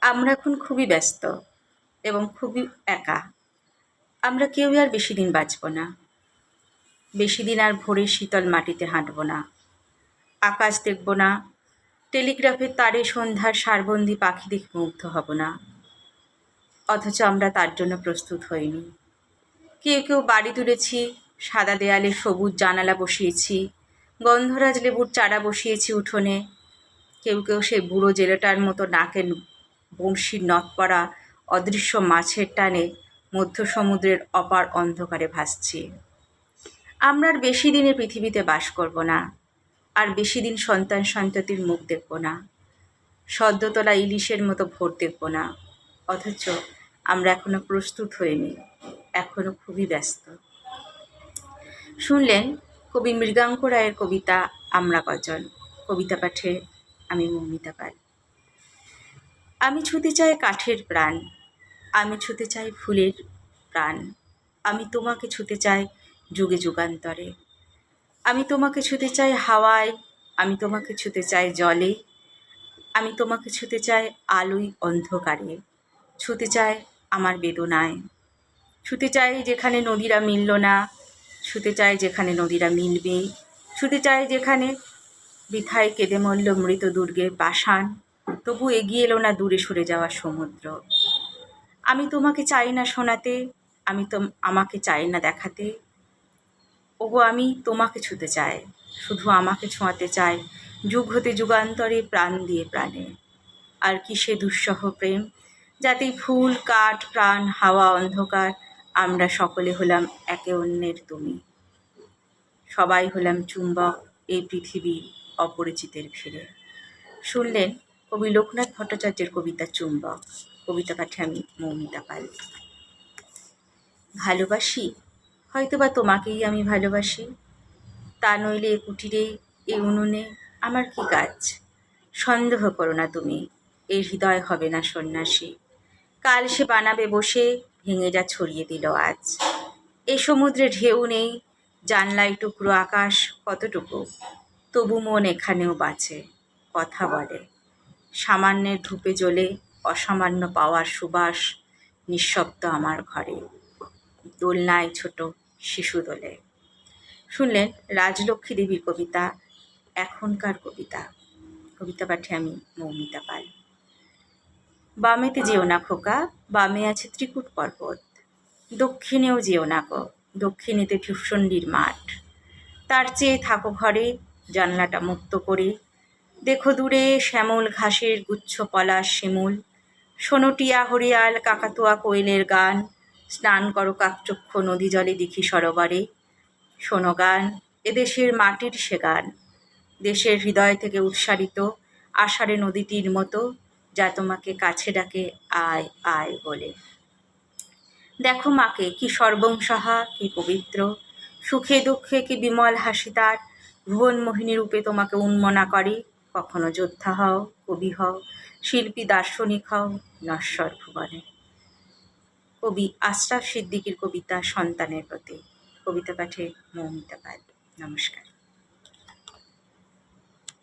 আমরা এখন খুবই ব্যস্ত এবং খুবই একা। আমরা কেউই আর বেশি দিন বাঁচব না। বেশি দিন আর ভোরের শীতল মাটিতে হাঁটব না। আকাশ দেখব না। টেলিগ্রাফের তারে সন্ধ্যার সারবন্দি পাখি দেখে মুগ্ধ হব না। অথচ আমরা তার জন্য প্রস্তুত হইনি। কেউ কেউ বাড়ি তুলেছি, সাদা দেয়ালে সবুজ জানালা বসিয়েছি, গন্ধরাজ লেবুর চারা বসিয়েছি উঠোনে। কেউ কেউ সেই বুড়ো জেলেটার মতো নাকে বঁড়শির নথ পড়া অদৃশ্য মাছের টানে মধ্য সমুদ্রের অপার অন্ধকারে ভাসছি। আমরা আর বেশি দিনে পৃথিবীতে বাস করব না। আর বেশি দিন সন্তান সন্ততির মুখ দেখব না। সদ্য তোলা ইলিশের মতো ভোর দেখব না। অথচ আমরা এখনো প্রস্তুত হইনি, এখনো খুবই ব্যস্ত। শুনলেন কবি মৃগাঙ্ক রায়ের কবিতা আমরা কজন। কবিতা পাঠে আমি মৌমিতা পাল। আমি ছুঁতে চাই কাঠের প্রাণ, আমি ছুঁতে চাই ফুলের প্রাণ, আমি তোমাকে ছুঁতে চাই যুগে যুগান্তরে। আমি তোমাকে ছুঁতে চাই হাওয়ায়, আমি তোমাকে ছুঁতে চাই জলে, আমি তোমাকে ছুঁতে চাই আলোয় অন্ধকারে, ছুঁতে চাই আমার বেদনায়, ছুঁতে চাই যেখানে নদীরা মিলল না, ছুঁতে চাই যেখানে নদীরা মিলবে, ছুঁতে চাই যেখানে বৃথায় কেঁদে মরল মৃত দুর্গের পাষাণ, তবু এগিয়ে এলো না দূরে সরে যাওয়া সমুদ্র। আমি তোমাকে চাই না শোনাতে, আমি তো আমাকে চাই না দেখাতে, ওগো আমি তোমাকে ছুঁতে চাই, শুধু আমাকে ছোঁয়াতে চাই যুগ হতে যুগান্তরে প্রাণ দিয়ে প্রাণে। আর কি সে দুঃসহ প্রেম, যাতে ফুল কাঠ প্রাণ হাওয়া অন্ধকার আমরা সকলে হলাম একে অন্যের তুমি। সবাই হলাম চুম্বক এই পৃথিবীর অপরিচিতের ভিড়ে। শুনলেন কবি লোকনাথ ভট্টাচার্যের কবিতা চুম্বক। কবিতা পাঠে আমি মৌমিতা পাল। ভালোবাসি হয়তোবা তোমাকেই আমি ভালোবাসি, তা নইলে এ কুটিরে এ উনুনে আমার কি কাজ। সন্দেহ করো না তুমি, এই হৃদয় হবে না সন্ন্যাসী। কাল সে বানাবে বসে, ভেঙে যা ছড়িয়ে দিল আজ। এ সমুদ্রে ঢেউ নেই, জানলায় টুকরো আকাশ কতটুকু, তবু মন এখানেও বাঁচে, কথা বলে। সামান্যের ধূপে জ্বলে অসামান্য পাওয়ার সুবাস নিঃশব্দ আমার ঘরে, দোলনায় ছোট শিশু দোলে। শুনলেন রাজলক্ষ্মী দেবীর কবিতা এখনকার কবিতা। কবিতা পাঠে আমি মৌমিতা পাল। বামেতে যেও না খোকা, বামে আছে ত্রিকুট পর্বত, দক্ষিণেও যেও না গো, দক্ষিণেতে ভূষণ্ডির মাঠ। তার চেয়ে থাকো ঘরে, জানলাটা মুক্ত করে, দেখো দূরে শ্যামল ঘাসের গুচ্ছ পলাশ শিমুল, শোনো টিয়া হরিয়াল কাকাতুয়া কোয়েলের গান, স্নান করো কাকচক্ষ নদী জলে দিঘি সরোবরে। শোনো গান, এদেশের মাটির সে গান, দেশের হৃদয় থেকে উৎসারিত আষাঢ়ে নদীটির মতো, যা তোমাকে কাছে ডাকে আয় আয় বলে। দেখো মাকে কি সর্বংসহা, কি পবিত্র, সুখে দুঃখে কি বিমল হাসি তার, ভুবন মোহিনী রূপে তোমাকে উন্মনা করে। কখনো যোদ্ধা হও, কবি হও, শিল্পী দার্শনিক হও, নশ্বর ভুবনে। কবি আশরাফ সিদ্দিকীর কবিতা সন্তানের প্রতি। কবিতা পাঠে মৌমিতা পাল। নমস্কার।